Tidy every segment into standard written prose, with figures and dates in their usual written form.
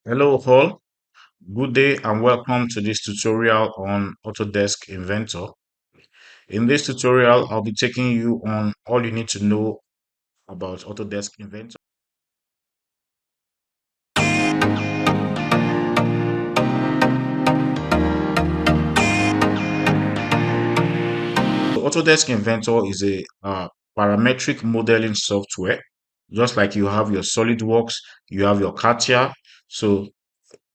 Hello all, good day and welcome to this tutorial on Autodesk Inventor. In this tutorial, I'll be taking you on all you need to know about Autodesk Inventor. So Autodesk Inventor is a parametric modeling software. Just like you have your SolidWorks, you have your CATIA. So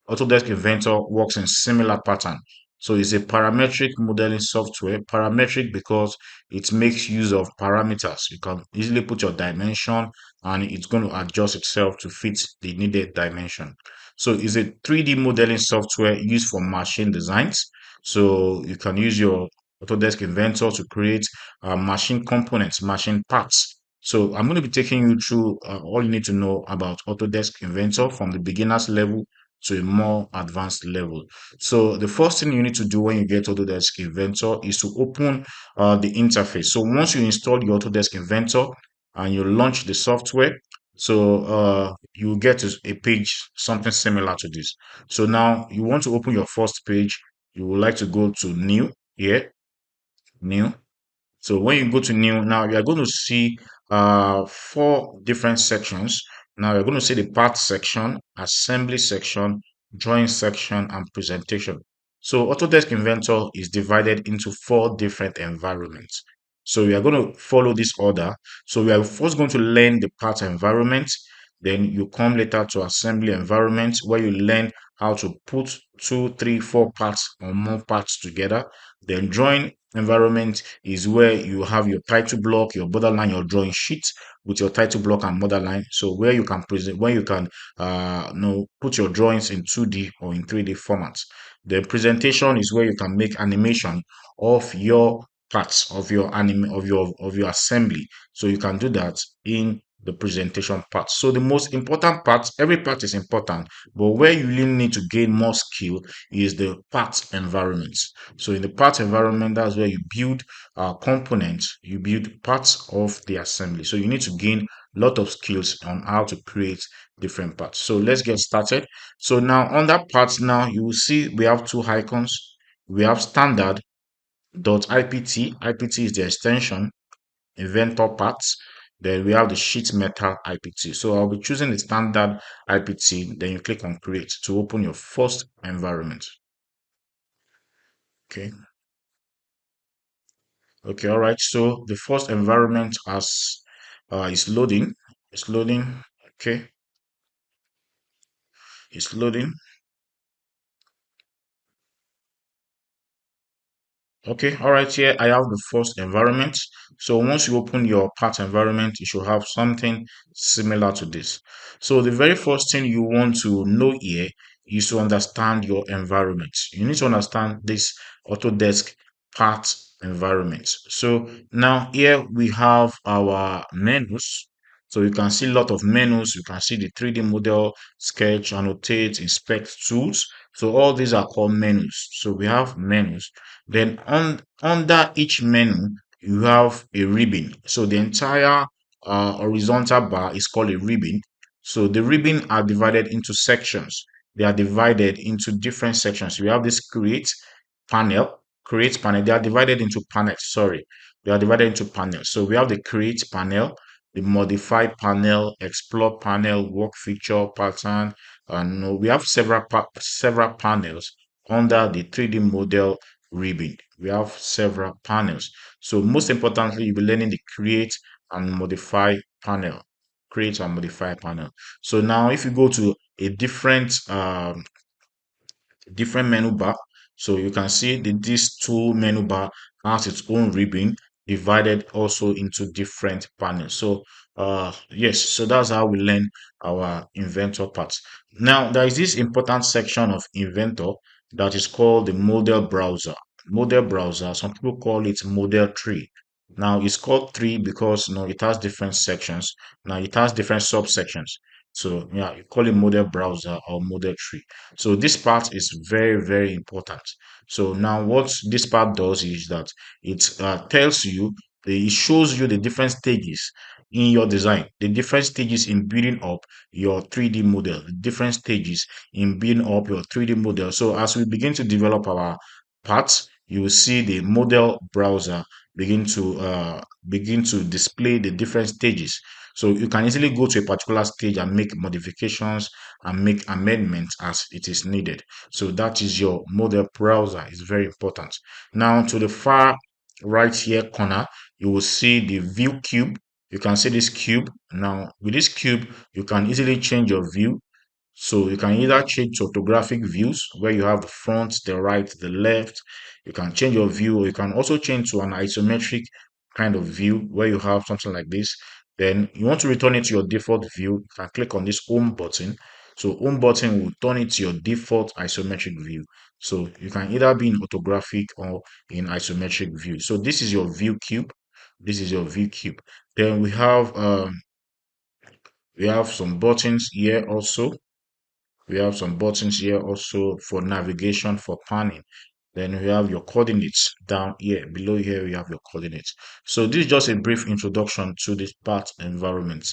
Autodesk Inventor works in similar pattern. So it's a parametric modeling software. Parametric because it makes use of parameters. You can easily put your dimension and it's going to adjust itself to fit the needed dimension. So it's a 3D modeling software used for machine designs. So you can use your Autodesk Inventor to create machine components, machine parts. So I'm going to be taking you through all you need to know about Autodesk Inventor from the beginners level to a more advanced level. So the first thing you need to do when you get Autodesk Inventor is to open the interface. So once you install your Autodesk Inventor and you launch the software, so you get to a page something similar to this. So now you want to open your first page. You would like to go to new here, new. So when you go to new, now you are going to see four different sections. Now you're going to see the part section, assembly section, drawing section, and presentation. So Autodesk Inventor is divided into four different environments. So we are going to follow this order. So we are first going to learn the part environment. Then you come later to assembly environment where you learn how to put two, three, four parts or more parts together. Then drawing environment is where you have your title block, your borderline, your drawing sheet with your title block and borderline. So where you can present, where you can put your drawings in 2D or in 3D formats. The presentation is where you can make animation of your parts of your of your assembly. So you can do that in the presentation part. So the most important part, every part is important, but where you really need to gain more skill is the part environment. So in the part environment, that's where you build components, you build parts of the assembly. So you need to gain a lot of skills on how to create different parts. So let's get started. So now under parts, now you will see we have two icons. We have standard .ipt. IPT is the extension, inventor parts. Then we have the sheet metal IPT. So I'll be choosing the standard IPT. Then you click on create to open your first environment. Okay. Okay, all right. So the first environment as is loading. It's loading. Okay, it's loading. Okay, all right. Here I have the first environment. So once you open your part environment, you should have something similar to this. So the very first thing you want to know here is to understand your environment. You need to understand this Autodesk part environment. So now here we have our menus. So you can see a lot of menus. You can see the 3D model, sketch, annotate, inspect tools. So all these are called menus. So we have menus. Then under each menu, you have a ribbon. So the entire horizontal bar is called a ribbon. So the ribbon are divided into sections. They are divided into different sections. We have this create panel. They are divided into panels. Sorry, they are divided into panels. So we have the create panel, the modify panel, explore panel, work feature pattern, and we have several panels under the 3D model ribbon. We have several panels. So most importantly, you'll be learning the create and modify panel. Create and modify panel. So now if you go to a different menu bar, so you can see that this tool menu bar has its own ribbon divided also into different panels. So yes, so that's how we learn our inventor parts. Now there is this important section of inventor that is called the model browser. Model browser, some people call it model tree. Now it's called tree because it has different sections. Now it has different subsections. So yeah, you call it model browser or model tree. So this part is very, very important. So now what this part does is that it tells you, it shows you the different stages in your design, the different stages in building up your 3D model, the different stages in building up your 3D model. So as we begin to develop our parts, you will see the model browser begin to display the different stages. So you can easily go to a particular stage and make modifications and make amendments as it is needed. So that is your model browser. It's very important. Now to the far right here corner, you will see the view cube. You can see this cube. Now with this cube, you can easily change your view. So you can either change to orthographic views where you have the front, the right, the left. You can change your view, or you can also change to an isometric kind of view where you have something like this. Then you want to return it to your default view, you can click on this home button. So home button will turn it to your default isometric view. So you can either be in orthographic or in isometric view. So this is your view cube. This is your view cube. Then we have some buttons here also. We have some buttons here also for navigation, for panning. Then we have your coordinates down here. Below here, we have your coordinates. So this is just a brief introduction to this part environment.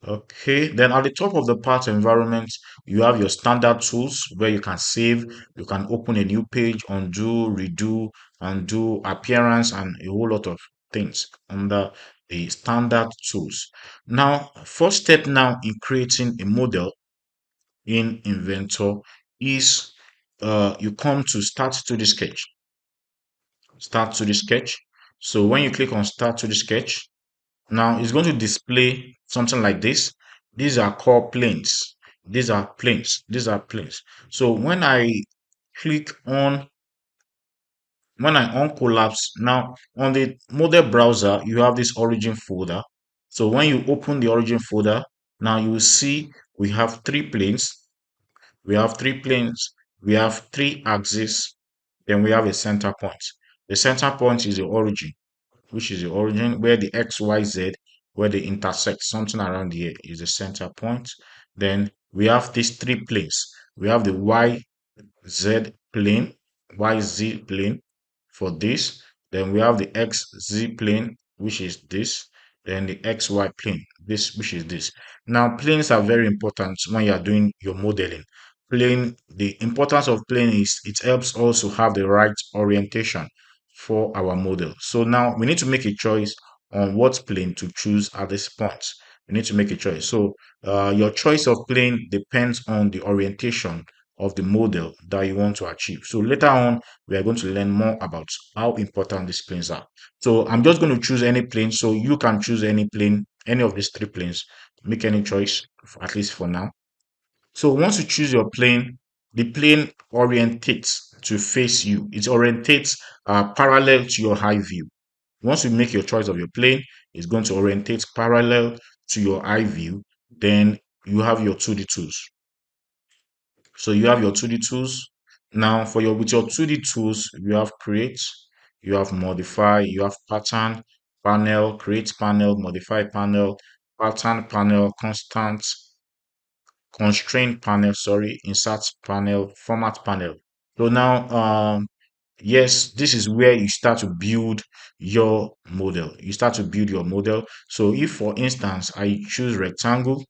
Okay, then at the top of the part environment, you have your standard tools where you can save, you can open a new page, undo, redo, undo, appearance, and a whole lot of things under the standard tools. Now, first step now in creating a model in Inventor is you come to start to the sketch. Start to the sketch. So when you click on start to the sketch, now it's going to display something like this. These are called planes. These are planes. These are planes. So click on when I uncollapse, now on the model browser, you have this origin folder. So when you open the origin folder, now you will see we have three planes. We have three planes, we have three axes, then we have a center point. The center point is the origin, which is the origin where the X, Y, Z, where they intersect, something around here is the center point. Then we have these three planes. We have the Z plane, YZ plane for this. Then we have the XZ plane, which is this. Then the XY plane, this, which is this. Now, planes are very important when you are doing your modeling. The importance of plane is it helps us to have the right orientation for our model. So now we need to make a choice on what plane to choose at this point. We need to make a choice. So your choice of plane depends on the orientation of the model that you want to achieve. So later on, we are going to learn more about how important these planes are. So I'm just going to choose any plane. So you can choose any plane, any of these three planes, make any choice, at least for now. So once you choose your plane, the plane orientates to face you. It orientates parallel to your high view. Once you make your choice of your plane, it's going to orientate parallel to your high view. Then you have your 2D tools. So you have your 2D tools. Now for your with your 2D tools, you have create, you have modify, you have pattern, panel, create panel, modify panel, pattern panel, constraint panel, sorry, insert panel, format panel. So now yes, this is where you start to build your model. You start to build your model. So if for instance I choose rectangle,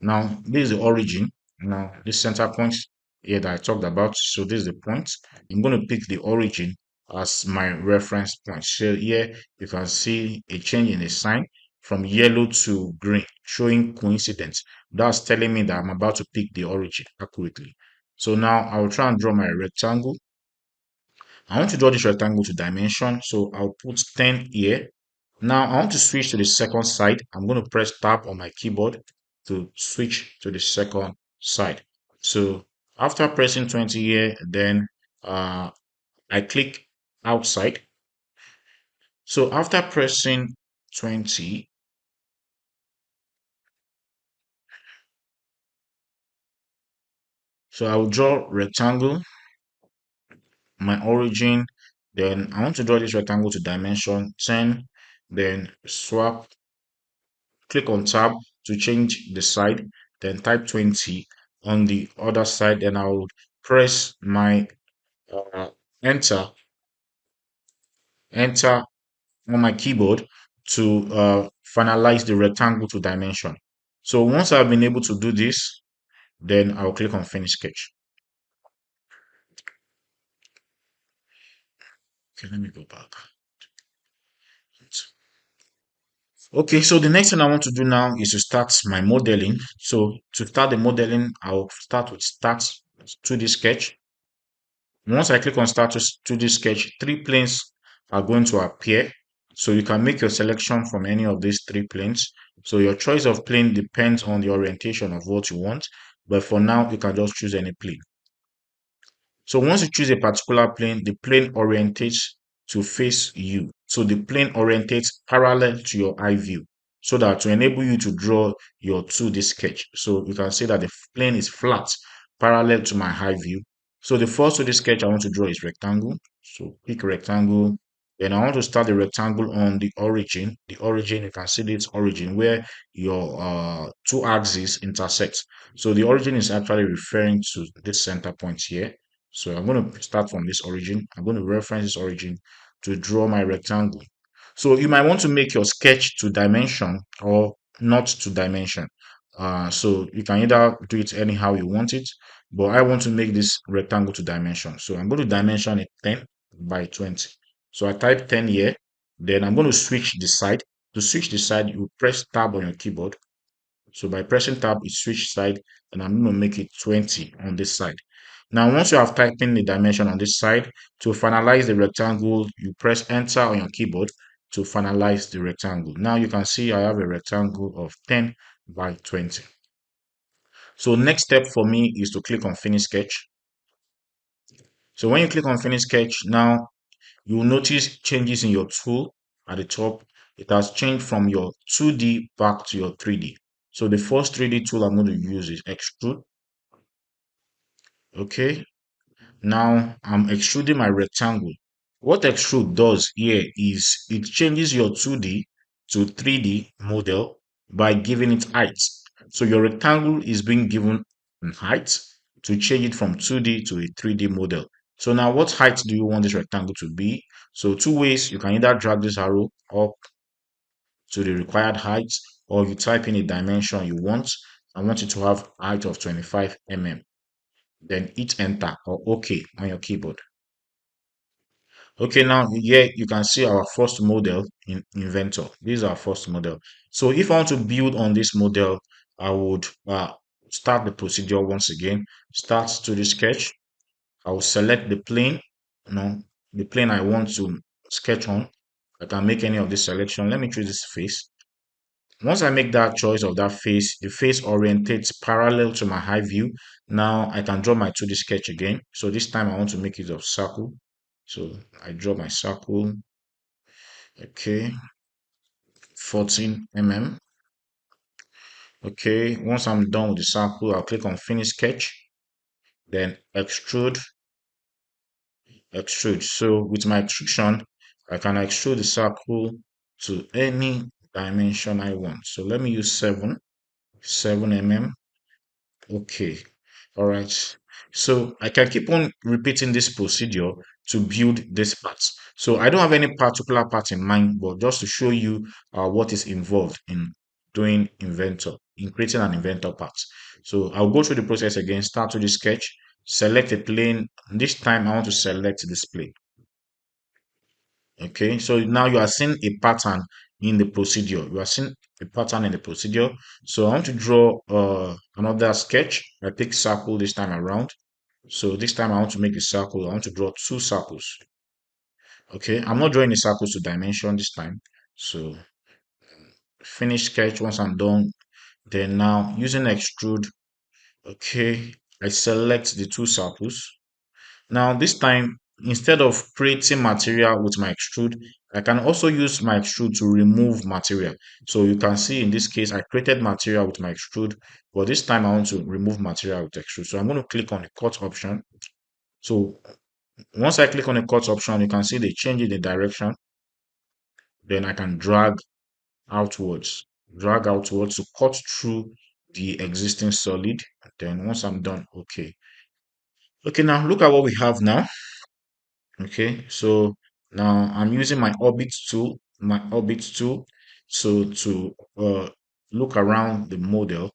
now this is the origin. Now this center point here that I talked about. So this is the point. I'm going to pick the origin as my reference point. So here you can see a change in the sign from yellow to green, showing coincidence. That's telling me that I'm about to pick the origin accurately. So now I will try and draw my rectangle. I want to draw this rectangle to dimension, so I'll put 10 here. Now I want to switch to the second side. I'm going to press tab on my keyboard to switch to the second side. So after pressing 20 here, then I click outside. So after pressing 20, so I will draw rectangle, my origin. Then I want to draw this rectangle to dimension 10. Then click on tab to change the side, then type 20 on the other side. Then I would press my uh, enter on my keyboard to finalize the rectangle to dimension. So once I've been able to do this, then I'll click on finish sketch. Okay, let me go back. Okay, so the next thing I want to do now is to start my modeling. So to start the modeling, I'll start with start 2D sketch. Once I click on start 2D sketch, three planes are going to appear. So you can make your selection from any of these three planes. So your choice of plane depends on the orientation of what you want. But for now, you can just choose any plane. So once you choose a particular plane, the plane orientates to face you. So the plane orientates parallel to your eye view so that to enable you to draw your 2D sketch. So you can see that the plane is flat parallel to my eye view. So the first 2D sketch I want to draw is rectangle. So pick rectangle. Then I want to start the rectangle on the origin. The origin, you can see this origin where your two axes intersect. So the origin is actually referring to this center point here. So I'm going to start from this origin. I'm going to reference this origin to draw my rectangle. So you might want to make your sketch to dimension or not to dimension. So you can either do it anyhow you want it, but I want to make this rectangle to dimension. So I'm going to dimension it 10 by 20. So I type 10 here. Then I'm going to switch the side. To switch the side, you press tab on your keyboard. So by pressing tab, it switch side, and I'm going to make it 20 on this side. Now, once you have typed in the dimension on this side, to finalize the rectangle, you press enter on your keyboard to finalize the rectangle. Now you can see I have a rectangle of 10 by 20. So next step for me is to click on finish sketch. So when you click on finish sketch, now you will notice changes in your tool at the top. It has changed from your 2D back to your 3D. So the first 3D tool I'm going to use is extrude. Okay. Now I'm extruding my rectangle. What extrude does here is it changes your 2D to 3D model by giving it height. So your rectangle is being given height to change it from 2D to a 3D model. So now what height do you want this rectangle to be? So two ways, you can either drag this arrow up to the required height, or you type in a dimension you want. I want it to have height of 25 mm. Then hit enter or OK on your keyboard. Okay, now here you can see our first model in Inventor. This is our first model. So if I want to build on this model, I would start the procedure once again. Start to the sketch. I will select the plane, the plane I want to sketch on. I can make any of this selection. Let me choose this face. Once I make that choice of that face, the face orientates parallel to my high view. Now I can draw my 2D sketch again. So this time I want to make it of circle. So I draw my circle. Okay, 14 mm. Okay, once I'm done with the circle, I'll click on finish sketch, then extrude, extrude. So with my extrusion, I can extrude the circle to any dimension I want. So let me use 7 mm. Okay. All right. So I can keep on repeating this procedure to build this part. So I don't have any particular part in mind, but just to show you what is involved in doing Inventor, in creating an Inventor part. So I'll go through the process again, start to the sketch, select a plane. This time I want to select this plane. Okay, so now you are seeing a pattern in the procedure. You are seeing a pattern in the procedure. So I want to draw another sketch. I pick circle this time around. So this time I want to make a circle. I want to draw two circles. Okay, I'm not drawing the circles to dimension this time. So finish sketch once I'm done. Then now using extrude. Okay, I select the two circles. Now this time, instead of creating material with my extrude, I can also use my extrude to remove material. So you can see in this case, I created material with my extrude, but this time I want to remove material with extrude. So I'm going to click on the cut option. So once I click on the cut option, you can see they change in the direction. Then I can drag outwards to cut through the existing solid. Then once I'm done, okay. Okay, now look at what we have now. Okay, so now I'm using my orbit tool, So to look around the model.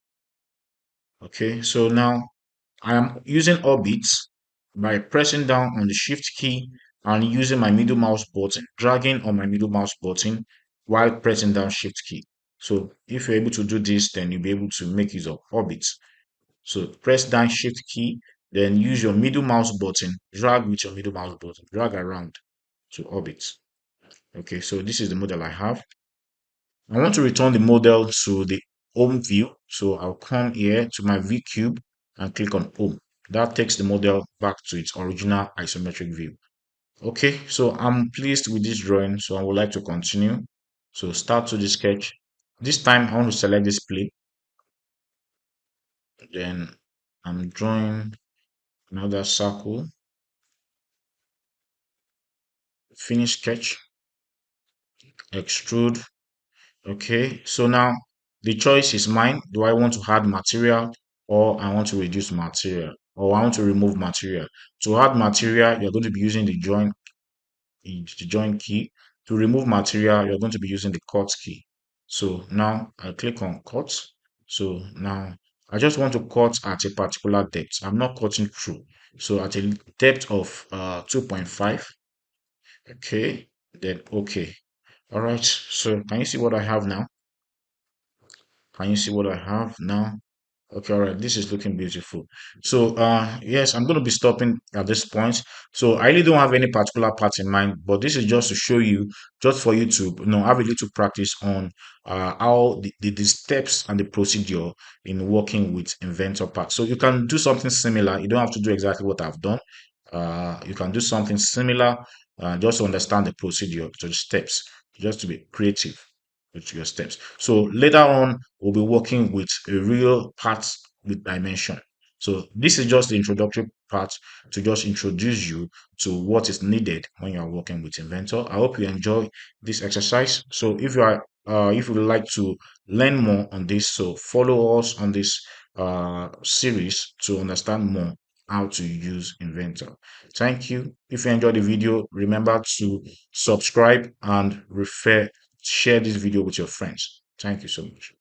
Okay, so now I am using orbits by pressing down on the shift key and using my middle mouse button, dragging on my middle mouse button while pressing down shift key. So if you're able to do this, then you'll be able to make use of orbits. So press down shift key, then use your middle mouse button, drag with your middle mouse button, drag around to orbits. Okay, so this is the model I have. I want to return the model to the home view. So I'll come here to my V cube and click on home. That takes the model back to its original isometric view. Okay, so I'm pleased with this drawing. So I would like to continue. So start to the sketch. This time I want to select this plate. Then I'm drawing another circle. Finish sketch. Extrude. Okay, so now the choice is mine. Do I want to add material or I want to reduce material or I want to remove material? To add material, you're going to be using the join key. To remove material, you're going to be using the cut key. So now I click on cut. So now I just want to cut at a particular depth. I'm not cutting through. So at a depth of 2.5. Okay, then okay. All right. So can you see what I have now? Can you see what I have now? Okay, all right, this is looking beautiful. So yes, I'm going to be stopping at this point. So I really don't have any particular part in mind, but this is just to show you, just for you to have a little practice on how the steps and the procedure in working with Inventor parts. So you can do something similar. You don't have to do exactly what I've done. You can do something similar, just to understand the procedure, to the steps, just to be creative with your steps. So later on, we'll be working with a real part with dimension. So this is just the introductory part to just introduce you to what is needed when you are working with Inventor. I hope you enjoy this exercise. So if you would like to learn more on this, so follow us on this series to understand more how to use Inventor. Thank you. If you enjoyed the video, remember to subscribe and share this video with your friends. Thank you so much.